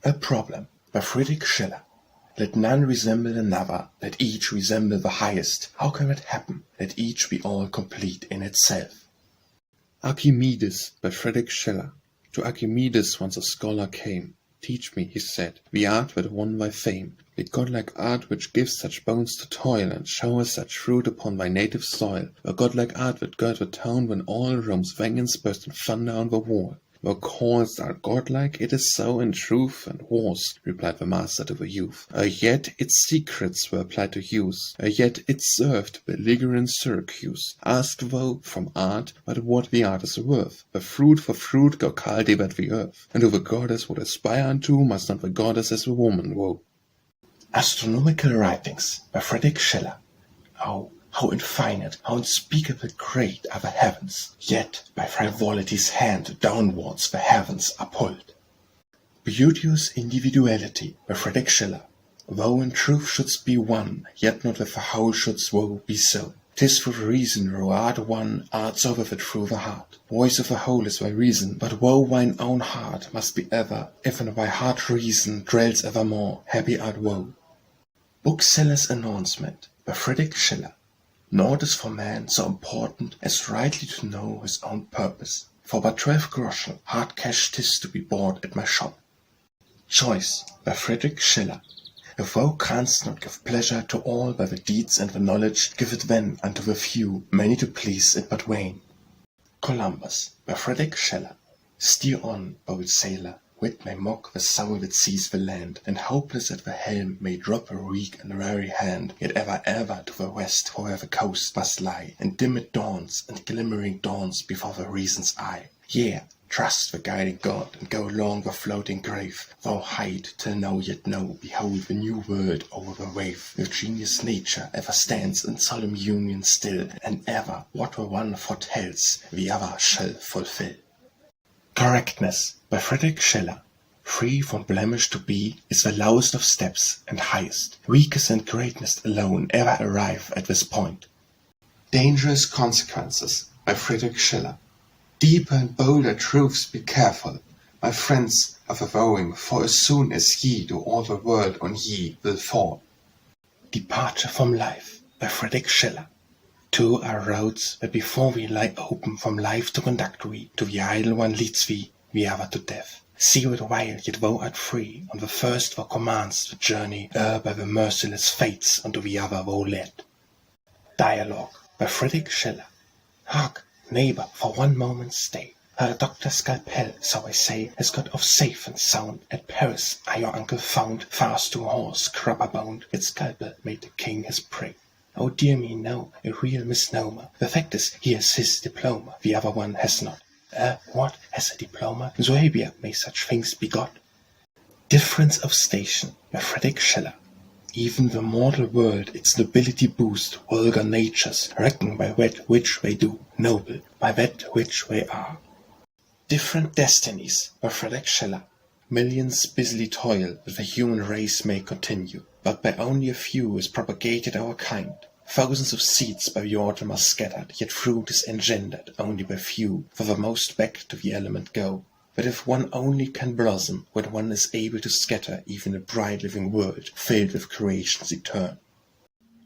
A Problem by Friedrich Schiller. Let none resemble another, let each resemble the highest. How can it happen? Let each be all complete in itself. Archimedes by Friedrich Schiller. To Archimedes once a scholar came. Teach me, he said, the art that won thy fame, the godlike art which gives such bones to toil, and showers such fruit upon thy native soil, a godlike art that girt the town when all Rome's vengeance burst in thunder on the wall. Thou callest art godlike, it is so in truth and was, replied the master to the youth. Yet its secrets were applied to use, yet it served belligerent Syracuse. Ask thou from art, but what the art is worth? The fruit for fruit go cultivate the earth, and who the goddess would aspire unto, must not the goddess as the woman woe. Astronomical Writings by Friedrich Schiller. Oh, how infinite, how unspeakably great are the heavens, yet by frivolity's hand downwards the heavens are pulled. Beauteous Individuality by Friedrich Schiller. Though in truth shouldst be one, yet not with the whole shouldst thou be so. 'Tis with reason thou art one, art so with it through the heart. Voice of the whole is thy reason, but woe thine own heart must be ever, if in thy heart reason dwells evermore, happy art woe. Bookseller's Announcement by Friedrich Schiller. Naught is for man so important as rightly to know his own purpose. For but 12 groschen hard cash 'tis to be bought at my shop. Choice by Friedrich Schiller. If thou canst not give pleasure to all by the deeds and the knowledge, give it then unto the few, many to please it but vain. Columbus by Friedrich Schiller. Steer on, bold sailor, wit may mock the soul that sees the land, and hopeless at the helm may drop a weak and weary hand, yet ever to the west, for where the coast must lie, and dim it dawns, and glimmering dawns before the reason's eye. Yea, trust the guiding God, and go along the floating grave, thou hide till now yet know, behold the new world over the wave, with genius nature ever stands in solemn union still, and ever what the one foretells, the other shall fulfill. Correctness by Friedrich Schiller. Free from blemish to be is the lowest of steps and highest. Weakest and greatest alone ever arrive at this point. Dangerous Consequences by Friedrich Schiller. Deeper and bolder truths be careful, my friends of avowing, for as soon as ye do all the world on ye will fall. Departure from life by Friedrich Schiller. Two are roads that before we lie open from life to conduct we, to the idle one leads thee, the other to death. See it while yet thou art free, on the first thou commandst the journey, by the merciless fates unto the other thou led. Dialogue by Friedrich Schiller. Hark, neighbor, for one moment stay. Her doctor's scalpel, so I say, has got off safe and sound. At Paris are your uncle found, fast to a horse, crupper bound. Its scalpel made the king his prey. Oh dear me, no, a real misnomer. The fact is, he has his diploma, the other one has not. What, has a diploma? Zoabia may such things be got. Difference of station by Friedrich Schiller. Even the mortal world its nobility boost, vulgar natures reckon by that which they do, noble, by that which they are. Different Destinies by Friedrich Schiller. Millions busily toil that the human race may continue, but by only a few is propagated our kind. Thousands of seeds by the autumn are scattered, yet fruit is engendered only by few, for the most back to the element go. But if one only can blossom, when one is able to scatter even a bright living world, filled with creation's etern.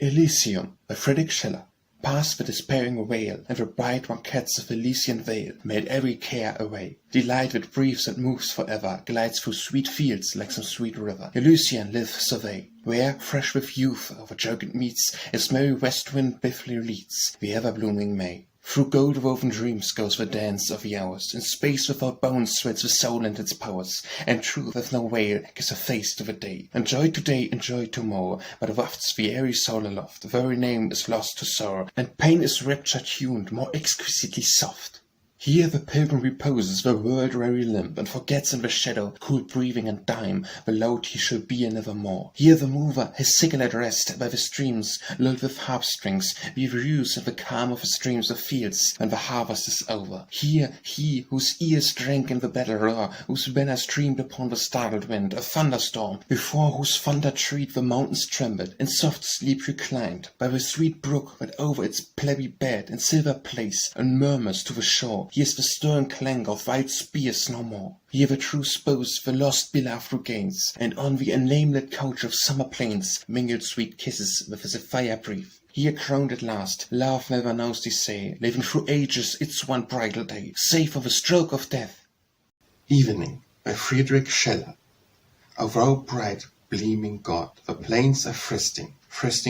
Elysium by Friedrich Schiller. Past the despairing vale, and the bright banquets of Elysian vale melt every care away. Delight that breathes and moves forever, glides through sweet fields like some sweet river. Elysian live survey, where, fresh with youth, over jocund meets, its merry west wind blithely leads, the ever-blooming May. Through gold-woven dreams goes the dance of the hours, in space without bounds threads the soul and its powers, and truth with no veil gives a face to the day. Enjoy today, enjoy tomorrow, but wafts the airy soul aloft, the very name is lost to sorrow, and pain is rapture tuned, more exquisitely soft. Here the pilgrim reposes, the world weary limb, and forgets in the shadow, cool breathing and time, the load he shall be and nevermore. Here the mover, his sickle at rest, by the streams, lulled with harp strings, views in the calm of the streams of fields, when the harvest is over. Here he, whose ears drank in the battle roar, whose banner streamed upon the startled wind, a thunderstorm, before whose thunder tread the mountains trembled, in soft sleep reclined, by the sweet brook that over its plebby bed in silver plays, and murmurs to the shore, hears the stern clank of wild spears no more. Hear the true spouse the lost beloved regains, and on the unnamelit couch of summer plains mingled sweet kisses with the sapphire breath. Here crowned at last, love never knows decay, living through ages its one bridal day, save for the stroke of death. Evening by Friedrich Schiller. O thou bright, gleaming God, the plains are fristing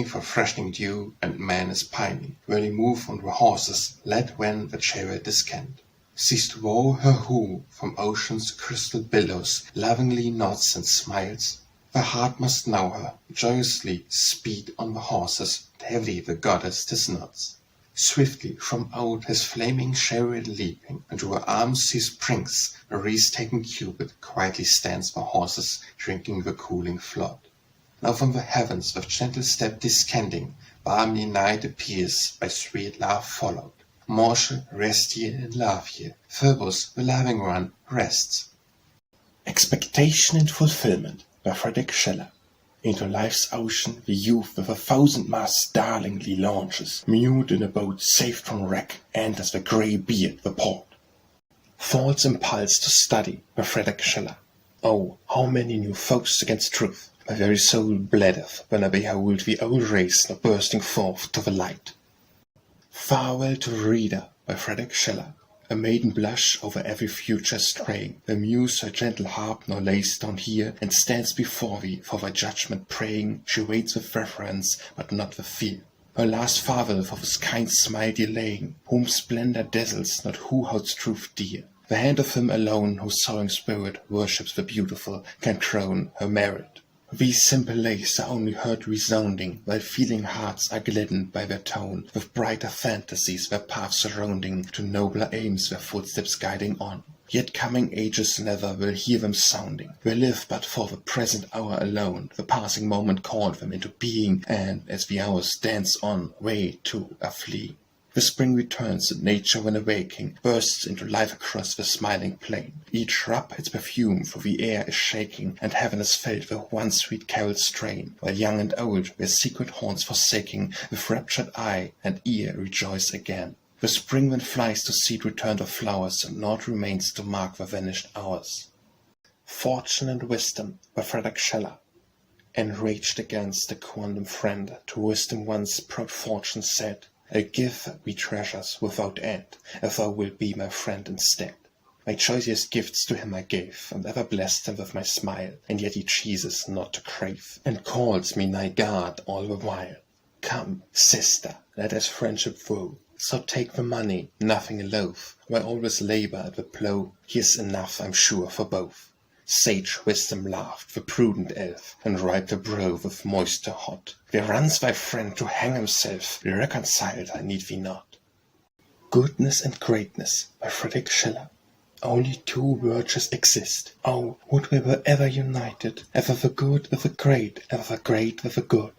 for freshening dew, and man is pining, whirly move on the horses, led when the chariot is canned. Seest woe her who, from ocean's crystal billows, lovingly nods and smiles? The heart must know her, joyously speed on the horses, heavy the goddess disnods. Swiftly from out his flaming chariot leaping, into her arms he springs, a wreath-taking Cupid quietly stands for horses, drinking the cooling flood. Now from the heavens with gentle step descending, balmy night appears, by sweet love followed. Mortal, rest ye in love ye, Phoebus, the loving one, rests. Expectation and Fulfilment by Friedrich Schiller. Into life's ocean the youth with a thousand masts darlingly launches, mute in a boat saved from wreck, enters the grey beard the port. False impulse to study by Friedrich Schiller. Oh, how many new foes against truth! My very soul bleedeth when I behold the old race now bursting forth to the light. Farewell to the reader by Friedrich Schiller. A maiden blush over every future straying. The muse her gentle harp now lays down here, and stands before thee for thy judgment praying. She waits with reverence, but not with fear. Her last farewell for this kind smile delaying, whom splendor dazzles, not who holds truth dear. The hand of him alone whose soaring spirit worships the beautiful can crown her merit. These simple lays are only heard resounding, while feeling hearts are gladdened by their tone, with brighter fantasies their path surrounding, to nobler aims their footsteps guiding on. Yet coming ages never will hear them sounding, will live but for the present hour alone. The passing moment called them into being, and as the hours dance on, they too are fleeing. The spring returns, and nature when awaking bursts into life across the smiling plain. Each shrub its perfume through the air is shaking, and heaven is filled with one sweet carol strain, while young and old, their secret haunts forsaking, with raptured eye and ear rejoice again. The spring wind flies to seed returned of flowers, and naught remains to mark the vanished hours. Fortune and Wisdom by Friedrich Schiller. Enraged against the quondam friend, to wisdom once proud fortune said, I'll give thee treasures without end, if thou wilt be my friend instead. My choicest gifts to him I gave, and ever blessed him with my smile, and yet he chooses not to crave, and calls me nigh God all the while. Come, sister, let us friendship vow, so take the money, nothing loath, why always labour at the plough? Here's enough, I'm sure, for both. Sage wisdom laughed, the prudent elf, and wiped the brow with moisture hot. Where runs thy friend to hang himself? Be reconciled, I need thee not. Goodness and Greatness by Friedrich Schiller. Only two virtues exist. Oh, would we were ever united, ever the good with the great, ever the great with the good.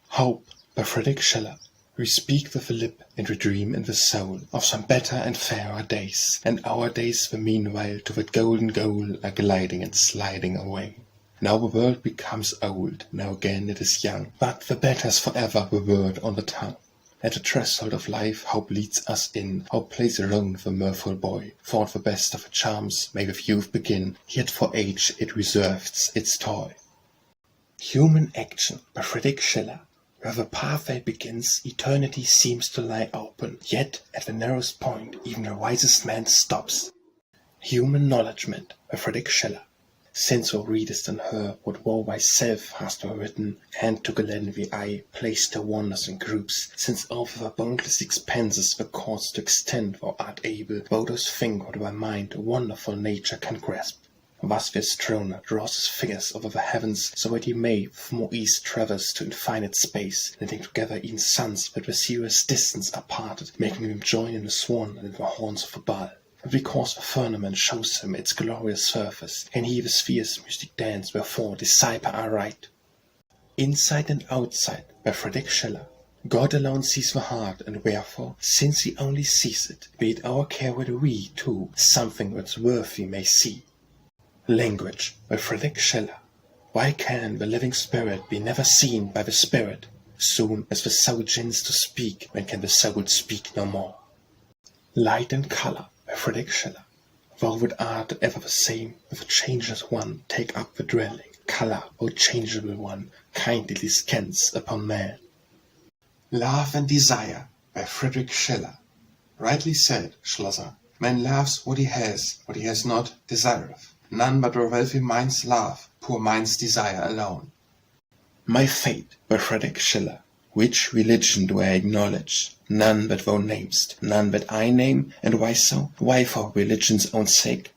Hope by Friedrich Schiller. We speak with the lip, and we dream in the soul of some better and fairer days, and our days the meanwhile to that golden goal are gliding and sliding away. Now the world becomes old, now again it is young, but the better's forever the word on the tongue. At the threshold of life hope leads us in, hope plays alone with the mirthful boy, thought the best of the charms may with youth begin, yet for age it reserves its toy. Human Action by Friedrich Schiller. Where the pathway begins, eternity seems to lie open, yet at the narrowest point even the wisest man stops. Human Knowledgement by Friedrich Schiller. Since thou readest in her what thou thyself hast written, and to gladden the eye placed the wonders in groups, since over the boundless expanses the chords to extend thou art able, thou dost think what thy mind a wonderful nature can grasp. Thus the astronomer draws his fingers over the heavens, so that he may with more ease traverse to infinite space, knitting together even suns that with serious distance are parted, making them join in the swan and in the horns of a bull. And because the firmament shows him its glorious surface, and he the sphere's mystic dance, wherefore decipher aright. Inside and Outside by Friedrich Schiller. God alone sees the heart, and wherefore, since he only sees it, be it our care whether we, too, something that's worthy may see. Language by Friedrich Schiller. Why can the living spirit be never seen by the spirit? Soon as the soul gins to speak, when can the soul speak no more? Light and Color by Friedrich Schiller. Though with art ever the same, with a changeless one take up the dwelling, colour, O changeable one, kindly scans upon man. Love and Desire by Friedrich Schiller. Rightly said, Schlosser. Man loves what he has not, desireth. None but our wealthy minds love, poor minds desire alone. My fate by Friedrich Schiller. Which religion do I acknowledge? None but thou namest, none but I name, and why so? Why for religion's own sake?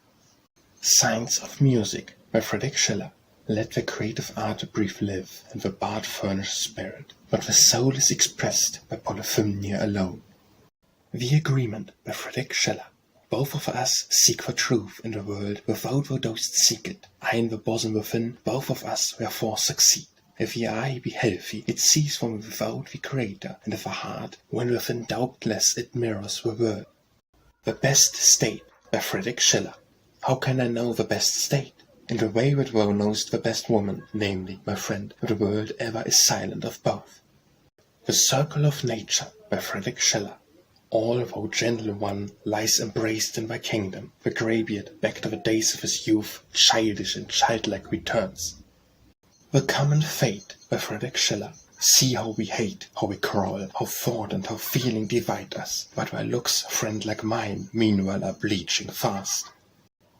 Signs of Music by Friedrich Schiller. Let the creative art breathe live, and the bard furnish spirit, but the soul is expressed by polyphymnia alone. The Agreement by Friedrich Schiller. Both of us seek for truth in the world without thou dost seek it. I in the bosom within, both of us therefore succeed. If the eye be healthy, it sees from without the Creator, and if the heart, when within doubtless it mirrors the world. The Best State by Friedrich Schiller. How can I know the best state? In the way that thou knowest the best woman, namely, my friend, the world ever is silent of both. The Circle of Nature by Friedrich Schiller. All thou gentle one lies embraced in thy kingdom. The greybeard, back to the days of his youth, childish and childlike returns. The Common Fate by Friedrich Schiller. See how we hate, how we quarrel, how thought and how feeling divide us, but thy looks, friend like mine, meanwhile are bleaching fast.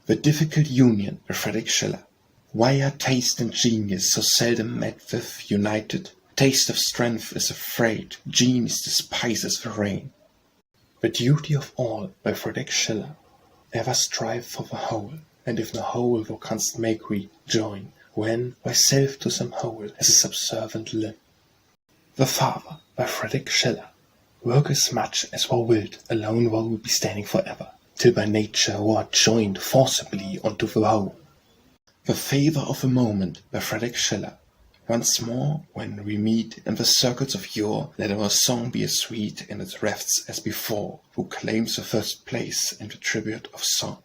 The Difficult Union by Friedrich Schiller. Why are taste and genius so seldom met with united? Taste of strength is afraid, genius despises the rain. The Duty of All by Friedrich Schiller. Ever strive for the whole, and if the whole thou canst make rejoin, when thyself to some whole as a subservient limb. The Father by Friedrich Schiller. Work as much as thou wilt, alone thou wilt be standing forever, till by nature thou art joined forcibly unto the whole. The Favour of a Moment by Friedrich Schiller. Once more, when we meet in the circles of yore, let our song be as sweet in its refts as before, who claims the first place in the tribute of song.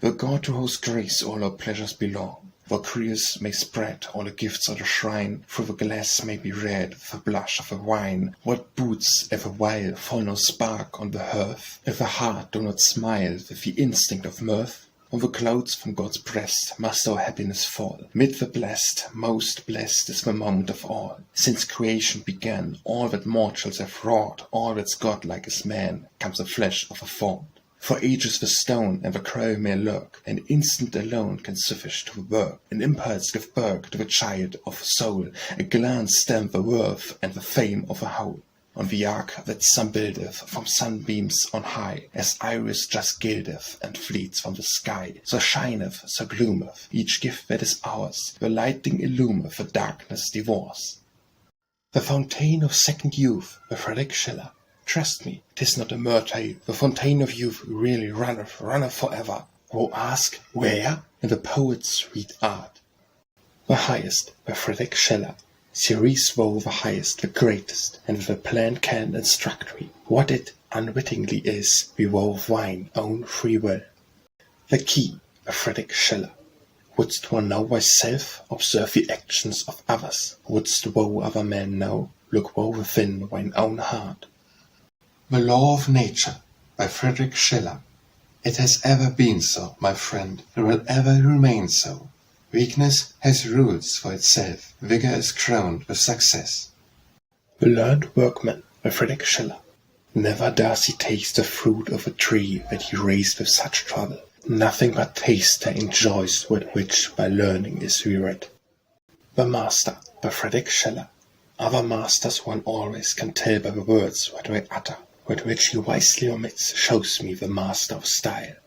The God to whose grace all our pleasures belong, the cruse may spread all the gifts of the shrine, through the glass may be read the blush of the wine. What boots if a while fall no spark on the hearth, if the heart do not smile with the instinct of mirth? On the clouds from God's breast must our happiness fall. Mid the blessed, most blessed is the moment of all. Since creation began, all that mortals have wrought, all that's godlike is man, comes the flesh of a fault. For ages the stone and the crow may lurk, an instant alone can suffice to the work. An impulse give birth to the child of soul, a glance stamp the worth and the fame of a whole. On the ark that sun buildeth from sunbeams on high, as iris just gildeth and fleets from the sky, so shineth, so gloometh, each gift that is ours, the lighting illumeth, the darkness devours. The Fountain of Second Youth by Friedrich Schiller. Trust me, 'tis not a mere tale, the fountain of youth really runneth forever. Thou ask, where? In the poet's sweet art. The Highest by Friedrich Schiller. Ceres thou the highest, the greatest, and with a plan can instruct me. What it unwittingly is, we wove thine own free will. The Key by Friedrich Schiller. Wouldst thou know thyself, observe the actions of others. Wouldst thou other men know, look thou within thine own heart. The Law of Nature by Friedrich Schiller. It has ever been so, my friend, and will ever remain so. Weakness has rules for itself, vigor is crowned with success. The Learned Workman by Friedrich Schiller. Never does he taste the fruit of a tree that he raised with such trouble. Nothing but taster enjoys that which by learning is reread. The Master by Friedrich Schiller. Other masters one always can tell by the words what they utter. That which he wisely omits shows me the master of style.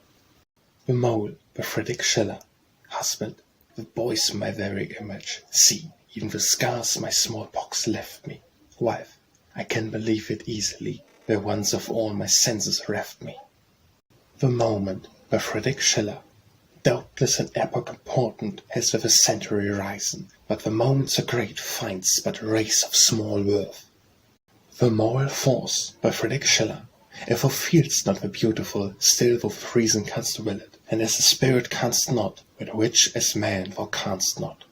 The Mole by Friedrich Schiller. Husband, the boy's my very image. See, even the scars my smallpox left me. Wife, I can believe it easily, where once of all my senses reft me. The Moment by Friedrich Schiller. Doubtless an epoch important has with a century risen, but the moment so great finds but race of small worth. The Moral Force by Friedrich Schiller. If thou feelst not the beautiful, still thou with reason canst will it, and as a spirit canst not, with which as man thou canst not.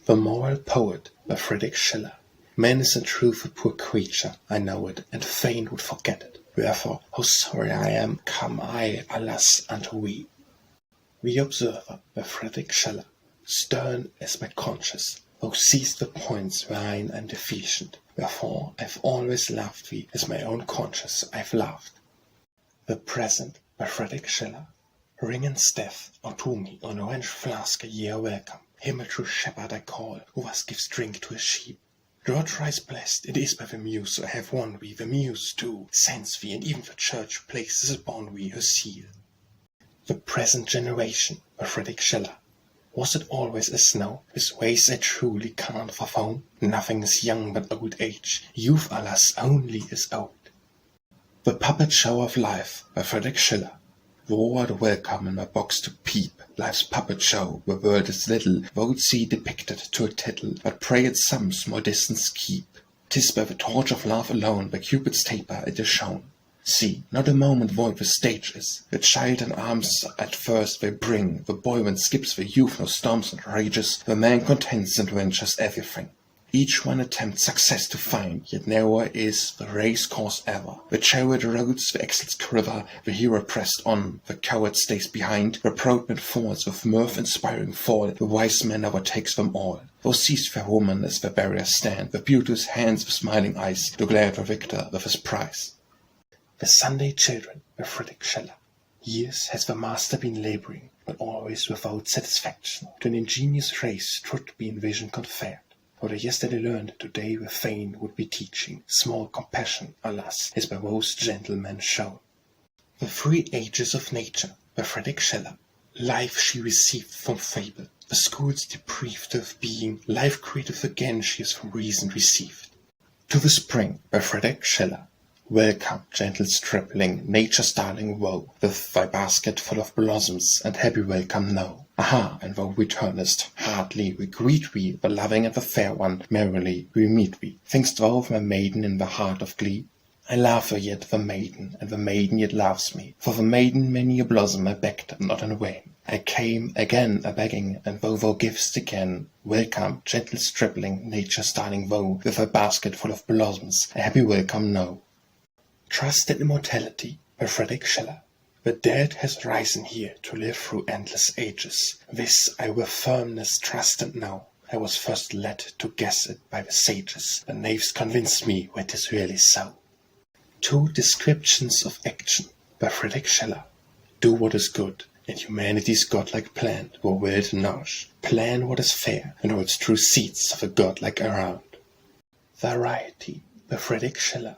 The Moral Poet by Friedrich Schiller. Man is in truth a poor creature, I know it, and fain would forget it. Wherefore, how sorry I am, come I, alas, unto we. The Observer by Friedrich Schiller. Stern is my conscience, thou seest the points wherein I'm deficient. Wherefore I've always loved thee as my own conscience I've loved. The Present by Friedrich Schiller. Ring and staff unto me on orange flask ye are welcome. Himmeltrue shepherd I call, who thus gives drink to his sheep. Draw thrice blessed, it is by the Muse I have won thee, the Muse too sends thee, and even the Church places upon thee her seal. The Present Generation by Friedrich Schiller. Was it always as now? His ways I truly can't fathom. Nothing is young but old age. Youth, alas, only is old. The Puppet Show of Life by Friedrich Schiller. Thou art welcome in my box to peep. Life's puppet show, where world is little, thou'lt see depicted to a tittle, but pray at some small distance keep. 'Tis by the torch of love alone, by Cupid's taper it is shown. See, not a moment void the stage is. The child in arms at first they bring, the boy when skips the youth no storms and rages, the man contents and ventures everything. Each one attempts success to find, yet narrower is the race course ever. The chariot roads, the exil's quiver, the hero pressed on, the coward stays behind, the proud man falls with mirth-inspiring fall, the wise man overtakes them all. Thou seest fair woman as the barriers stand, the beauteous hands with smiling eyes, to glare at the victor with his prize. The Sunday Children by Friedrich Schiller. Years has the master been laboring, but always without satisfaction. To an ingenious race truth be in vision conferred. What I yesterday learned, today with fain would be teaching. Small compassion, alas, is by most gentlemen shown. The Three Ages of Nature by Friedrich Schiller. Life she received from fable, the schools deprived of being. Life creative again she is from reason received. To the Spring by Friedrich Schiller. Welcome, gentle stripling, nature's darling woe, with thy basket full of blossoms, and happy welcome now. Aha, and thou returnest, hardly we greet thee, the loving and the fair one, merrily we meet thee. Think'st thou of my maiden in the heart of glee? I love her yet, the maiden, and the maiden yet loves me. For the maiden many a blossom I begged, not in vain. I came again a-begging, and thou givest again. Welcome, gentle stripling, nature's darling woe, with thy basket full of blossoms, a happy welcome now. Trust in Immortality by Friedrich Schiller. The dead has risen here to live through endless ages. This I with firmness trust and know. I was first led to guess it by the sages. The knaves convinced me where 'tis really so. Two Descriptions of Action by Friedrich Schiller. Do what is good, and humanity's godlike plan will will to nourish. Plan what is fair, and holds true seeds of a godlike around. Variety by Friedrich Schiller.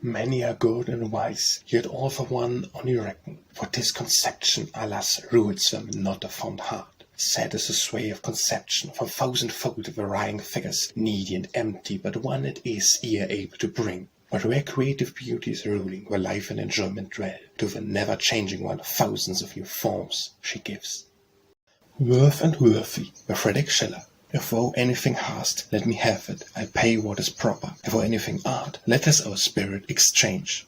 Many are good and wise, yet all for one only reckon. For 'tis conception, alas, rules them, not a fond heart. Sad is the sway of conception, for thousand-fold varying figures, needy and empty, but one it is e'er able to bring. But where creative beauty is ruling, where life and enjoyment dwell, to the never-changing one thousands of new forms she gives. Worth and Worthy by Friedrich Schiller. If thou anything hast, let me have it, I pay what is proper. If thou anything art, let us our spirit exchange.